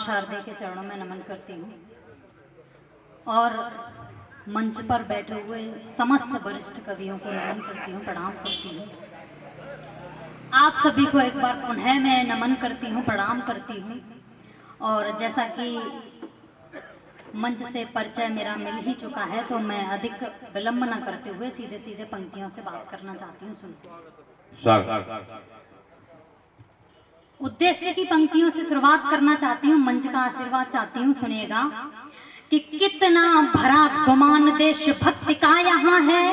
शारदे के चरणों में नमन करती हूँ और मंच पर बैठे हुए समस्त वरिष्ठ कवियों को नमन करती हूँ, प्रणाम करती हूँ। आप सभी को एक बार पुनः मैं नमन करती हूँ, प्रणाम करती हूँ। और जैसा कि मंच से परिचय मेरा मिल ही चुका है, तो मैं अधिक विलंब न करते हुए सीधे सीधे पंक्तियों से बात करना चाहती हूँ। सुनिए, उद्देश्य की पंक्तियों से शुरुआत करना चाहती हूँ, मंच का आशीर्वाद चाहती हूँ। सुनिएगा कि कितना भरा गुमान देशभक्ति का यहाँ है,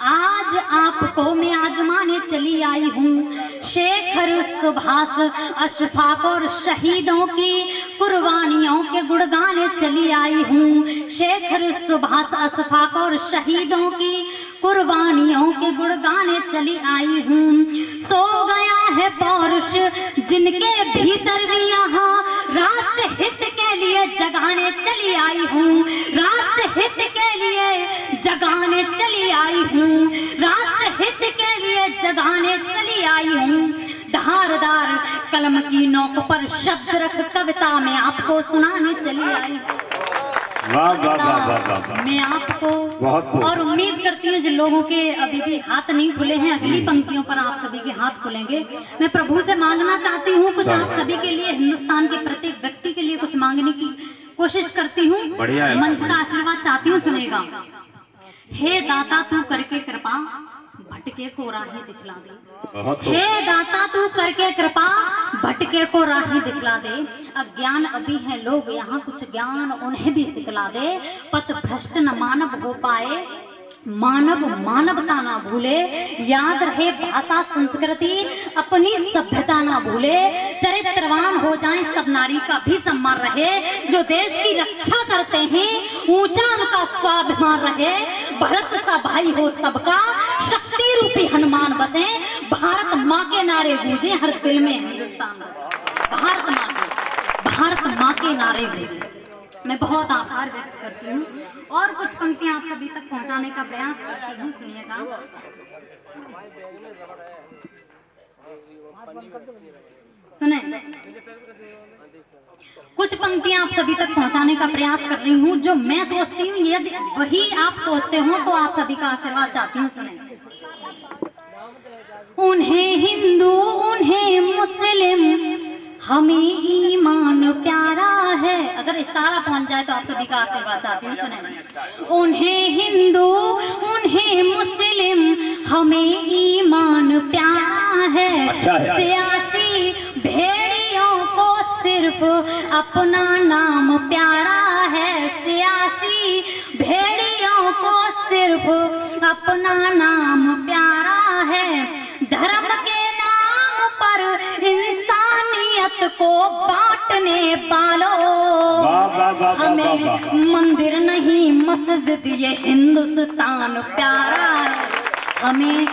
आज आपको मैं आजमाने चली आई हूँ। शेखर सुभाष अशफाक और शहीदों की कुर्बानियों के गुण गाने चली आई हूँ। शेखर सुभाष अशफाक और शहीदों की कुर्बानियों के गुण गाने चली आई हूँ। सो गया है पौरुष जिनके भीतर भी यहाँ राष्ट्र हित के लिए जगाने चली आई हूँ। राष्ट्र हित के लिए जगाने चली आई हूँ। राष्ट्र हित के लिए जगाने चली आई हूँ। धारदार कलम की नोक पर शब्द रख कविता में आपको सुनाने चली आई हूँ। मैं आपको और उम्मीद करती हूँ जिन लोगों के अभी भी हाथ नहीं खुले हैं, अगली पंक्तियों पर आप सभी के हाथ खुलेंगे। मैं प्रभु से मांगना चाहती हूँ कुछ आप सभी के लिए, हिंदुस्तान के प्रत्येक व्यक्ति के लिए कुछ मांगने की कोशिश करती हूँ। मंच का आशीर्वाद चाहती हूँ। सुनेगा, हे दाता तू करके कृपा भटके को राही दिखला दे। हे दाता तू करके कृपा भटके को राही दिखला दे। अज्ञान अभी है लोग यहाँ, कुछ ज्ञान उन्हें भी सिखला दे। पथ भ्रष्ट न मानव हो पाए, मानव मानवता ना भूले। याद रहे भाषा संस्कृति अपनी सभ्यता ना भूले। चरित्रवान हो जाएं सब नारी का भी सम्मान रहे। जो देश की रक्षा करते हैं ऊंचा उनका स्वाभिमान रहे। भरत सा भाई हो सबका, शक्ति रूपी हनुमान बसे। भारत माँ के नारे गूंजे हर दिल में हिंदुस्तान। भारत माँ के नारे गूंजे। मैं बहुत आभार व्यक्त करती हूँ और कुछ पंक्तियां आप सभी तक पहुंचाने का प्रयास करती हूँ। सुनिएगा, सुने, कुछ पंक्तियां आप सभी तक पहुंचाने का प्रयास कर रही हूँ जो मैं सोचती हूँ, यदि वही आप सोचते हो तो आप सभी का आशीर्वाद चाहती हूँ। सुने, उन्हें हिंदू उन्हें मुस्लिम हमें ईमान प्यारा है। अगर इशारा पहुंच जाए तो आप सभी का आशीर्वाद चाहती हूँ। सुने, उन्हें हिंदू उन्हें मुस्लिम हमें ईमान प्यारा है। सियासी भेड़ियों को सिर्फ अपना नाम प्यारा है। सियासी भेड़ियों को सिर्फ अपना नाम प्यारा है। धर्म के नाम पर इंसानियत को बांटने वालों, हमें मंदिर नहीं मस्जिद ये हिंदुस्तान प्यारा है। हमें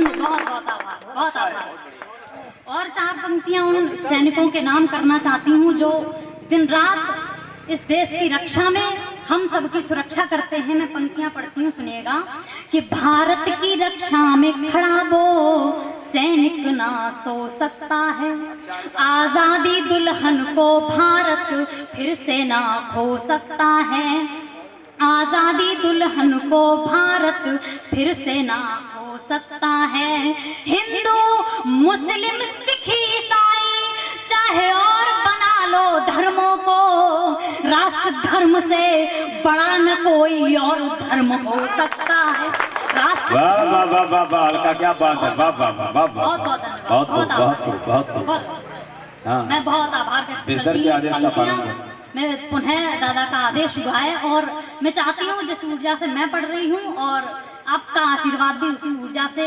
बहुत आभार। और चार पंक्तियां उन सैनिकों के नाम करना चाहती हूँ जो दिन रात इस देश की रक्षा में हम सबकी सुरक्षा करते हैं। मैं पंक्तियां पढ़ती हूँ। सुनिएगा कि भारत की रक्षा में खड़ा वो सैनिक ना सो सकता है। आजादी दुल्हन को भारत फिर से ना खो सकता है। आजादी दुल्हन को भारत फिर से ना खो सकता है। हिंदू मुस्लिम सिख ईसाई चाहे और बना लो धर्मों को, राष्ट्र धर्म से बड़ा न कोई और धर्म हो सकता है। राष्ट्र वाह, क्या बात है। मैं बहुत आभार व्यक्त करती हूँ। मैं पुनः दादा का आदेश हुआ है और मैं चाहती हूँ जिस ऊर्जा से मैं पढ़ रही हूँ और आपका आशीर्वाद भी उसी ऊर्जा से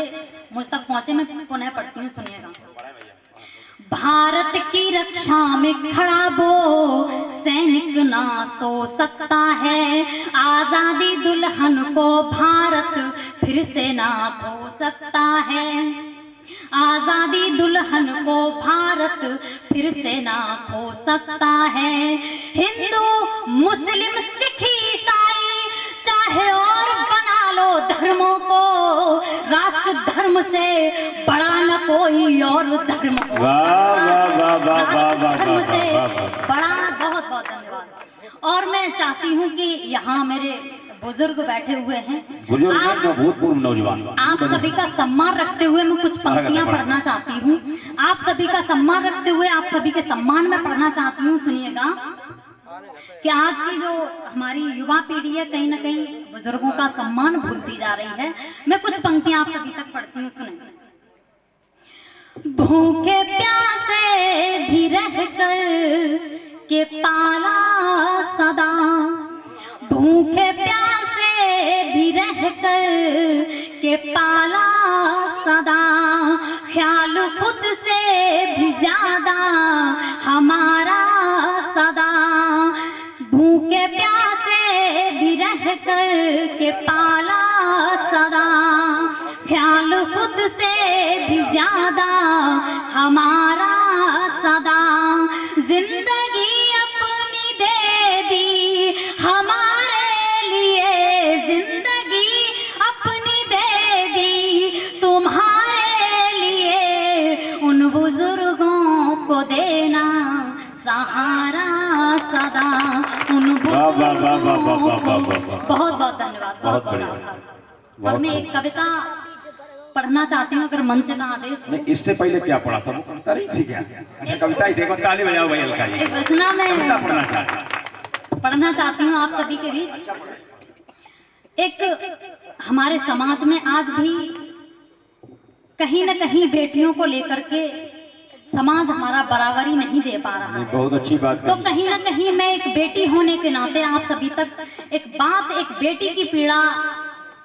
मुझ तक पहुँचे। मैं पुनः पढ़ती हूँ। सुनिएगा, भारत की रक्षा में खड़ा वो सैनिक ना सो सकता है। आजादी दुल्हन को भारत फिर से ना खो सकता है। आजादी दुल्हन को भारत फिर से ना खो सकता है। हिंदू मुस्लिम सिख ईसाई चाहे और बना लो धर्मों को, राष्ट्र धर्म से बड़ा न कोई और धर्म हो। धर्म से बड़ा बहुत मैं चाहती हूँ कि यहाँ मेरे बुजुर्ग बैठे हुए हैं, बुजुर्ग भूतपूर्व नौजवान, आप सभी का सम्मान रखते हुए मैं कुछ पंक्तियां पढ़ना चाहती हूँ। आप सभी का सम्मान रखते हुए आप सभी के सम्मान में पढ़ना चाहती हूँ। सुनिएगा कि आज की जो हमारी युवा पीढ़ी है कहीं ना कहीं बुजुर्गों का सम्मान भूलती जा रही है। मैं कुछ पंक्तियां आप सभी तक पढ़ती हूँ, सुने। भूखे प्यासे भी रहकर के पाला सदा, भूखे प्यासे भी रहकर के पाला सदा, ख्याल खुद से भी ज्यादा हमारा सदा, भूखे प्यासे भी रहकर के पाला सदा, ख्याल खुद से भी ज्यादा हमारा सदा, जिंदगी अपनी दे दी हमारे लिए, जिंदगी अपनी दे दी तुम्हारे लिए, उन बुजुर्गों को देना सहारा सदा, उन बुजुर्गों को। बहुत बहुत धन्यवाद, बहुत बहुत। और मैं एक कविता पढ़ना चाहती हूँ, अगर मंच का आदेश हो। इससे पहले क्या पढ़ा था, वो कविता नहीं थी क्या? अच्छा कविता ही देखो, ताली बजाओ भाई अलका जी। एक रचना में पढ़ना चाहती हूँ आप सभी के बीच। एक हमारे समाज में आज भी कहीं न कहीं बेटियों को लेकर के समाज हमारा बराबरी नहीं दे पा रहा है। बहुत अच्छी बात तो कहीं ना कहीं मैं एक बेटी होने के नाते आप सभी तक एक बात, एक बेटी की पीड़ा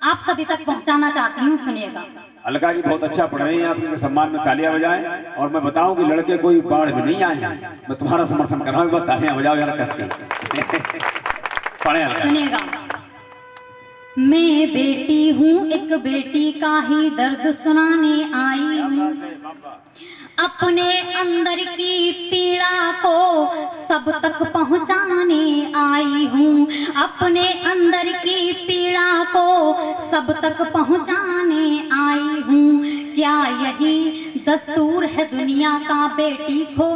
आप सभी तक पहुंचाना चाहती हूँ। सुनिएगा। अलका जी बहुत अच्छा पढ़ रही हैं, आपके सम्मान में तालियां बजाएं। और मैं बताऊं कि लड़के कोई बाढ़ में नहीं आए, मैं तुम्हारा समर्थन कर रहा हूँ, तालियां बजाओ यार कस के। पढ़े अलका। सुनिएगा। मैं बेटी हूँ, एक बेटी का ही दर्द सुनाने आई हूँ, अपने अंदर की पीड़ा को सब तक पहुंचाने आई हूँ, अपने अंदर की पीड़ा को सब तक पहुंचाने आई हूँ। क्या यही दस्तूर है दुनिया का बेटी को,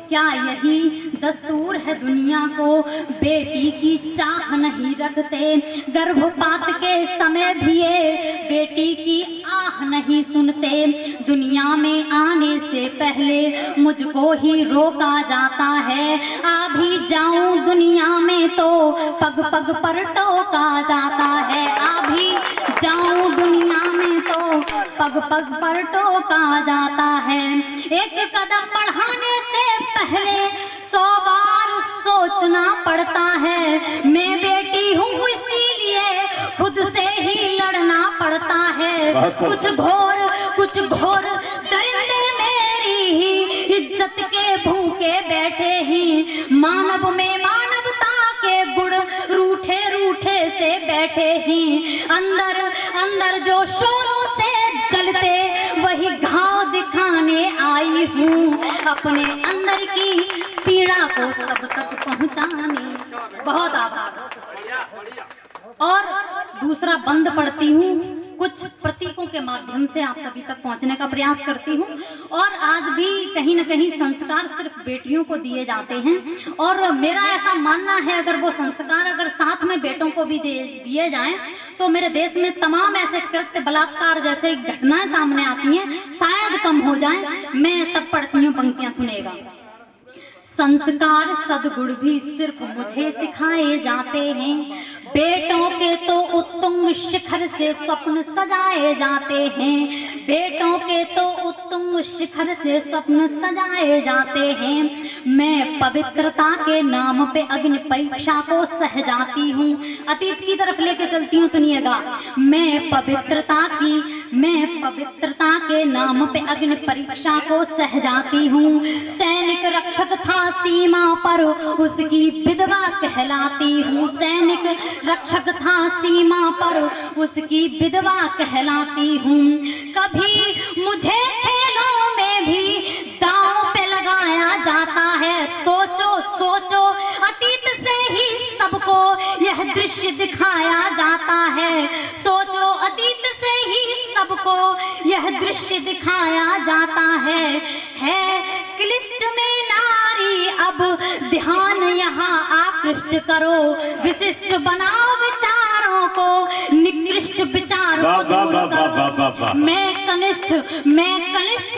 क्या यही दस्तूर है दुनिया को, बेटी की चाह नहीं रखते, गर्भपात के समय भी ये बेटी की आह नहीं सुनते, दुनिया में आने से पहले मुझको ही रोका जाता है, आ भी जाऊं दुनिया में तो पग पग पर टोका जाता है, आ भी जाऊं दुनिया में तो पग पग पर टोका जाता है, एक कदम बढ़ाने से पहले 100 बार सोचना पड़ता है, मैं बेटी हूँ इसीलिए खुद से ही लड़ना पड़ता है, कुछ घोर दरिंदे मेरी ही इज्जत के भूखे बैठे ही, मानव में मानवता के गुण रूठे रूठे से बैठे ही, अंदर अंदर जो शोरों से जलते वही घाव दिखाने आई हूँ, अपने अंदर की पीड़ा को सब तक पहुँचाने। बहुत आभार। और दूसरा बंद पढ़ती हूँ, कुछ प्रतीकों के माध्यम से आप सभी तक पहुंचने का प्रयास करती हूँ। और आज भी कहीं न कहीं संस्कार सिर्फ बेटियों को दिए जाते हैं, और मेरा ऐसा मानना है अगर वो संस्कार अगर साथ में बेटों को भी दिए जाएं तो मेरे देश में तमाम ऐसे कृत्य, बलात्कार जैसे घटनाएं सामने आती हैं शायद कम हो जाएं। मैं तब पढ़ती हूँ, पंक्तियां सुनेगा। संस्कार सद्गुण भी सिर्फ मुझे सिखाए जाते हैं, बेटों के तो उत्तुंग शिखर से स्वप्न सजाए जाते हैं, बेटों के तो उत्तुंग शिखर से स्वप्न सजाए जाते हैं, मैं पवित्रता के नाम पे अग्नि परीक्षा को सह जाती हूँ। अतीत की तरफ लेके चलती हूँ, सुनिएगा। मैं पवित्रता के नाम पे अग्नि परीक्षा को सह जाती हूँ, सैनिक रक्षक था सीमा पर उसकी विधवा कहलाती हूँ, सैनिक रक्षक था सीमा पर उसकी विधवा कहलाती हूँ। कभी मुझे खेलों में भी दांव पे लगाया जाता है, सोचो सोचो अतीत से ही सबको यह दृश्य दिखाया जाता है, सोचो अतीत से ही सबको यह दृश्य दिखाया जाता है क्लिष्ट में नारी अब ध्यान यहाँ आकृष्ट करो, विशिष्ट बनाओ विचारों को, निकृष्ट विचारों को दूर करो। मैं कनिष्ठ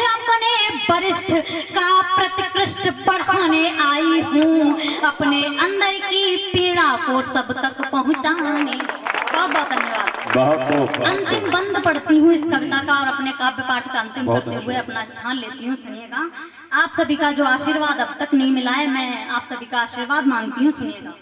अपने वरिष्ठ का प्रतिकृष्ट बढ़ाने आई हूँ, अपने अंदर की पीड़ा को सब तक पहुँचाने। बहुत बहुत धन्यवाद। बहुत अंतिम बंद पढ़ती हूँ इस कविता का और अपने काव्य पाठ का अंतिम करते हुए अपना स्थान लेती हूँ। सुनिएगा, आप सभी का जो आशीर्वाद अब तक नहीं मिला है, मैं आप सभी का आशीर्वाद मांगती हूँ। सुनिएगा।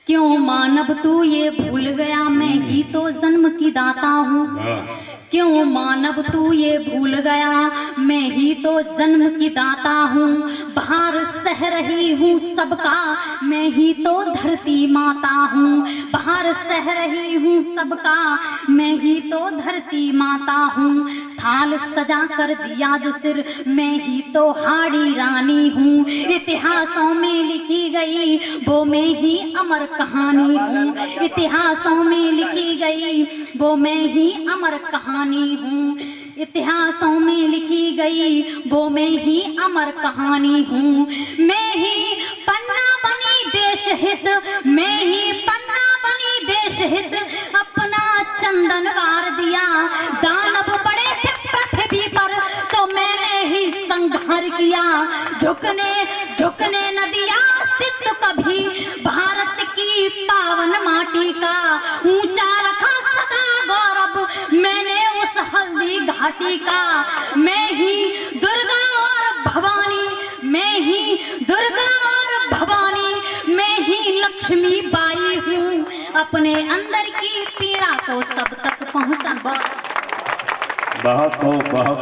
क्यों मानव तू ये भूल गया, मैं ही तो जन्म की दाता हूँ। क्यों मानव तू ये भूल गया, मैं ही तो जन्म की दाता हूँ। भार सह रही हूँ सबका, मैं ही तो धरती माता हूँ। भार सह रही हूँ सबका, मैं ही तो धरती माता हूँ। थाल सजा कर दिया जो सिर, मैं ही तो हाड़ी रानी हूँ। इतिहासों में लिखी गई वो मैं ही अमर कहानी हूँ। इतिहासों में लिखी गई वो मैं ही अमर कहानी हूँ। इतिहासों में लिखी गई वो मैं ही अमर कहानी हूँ। मैं ही पन्ना बनी देश हित, मैं ही पन्ना बनी देश हित, अपना चंदन वार दिया। दानव बड़े थे पृथ्वी पर तो मैंने ही संहार किया। झुकने न दिया अस्तित्व कभी भारत की पावन माटी का। ऊंचा रखा सदा गौरव मैंने उस हल्दी घाटी का। मैं ही दुर्गा और भवानी, मैं ही दुर्गा और भवानी, मैं ही लक्ष्मी बाई हूँ। अपने अंदर की पीड़ा को सब तक पहुँचा। बहुत बहुत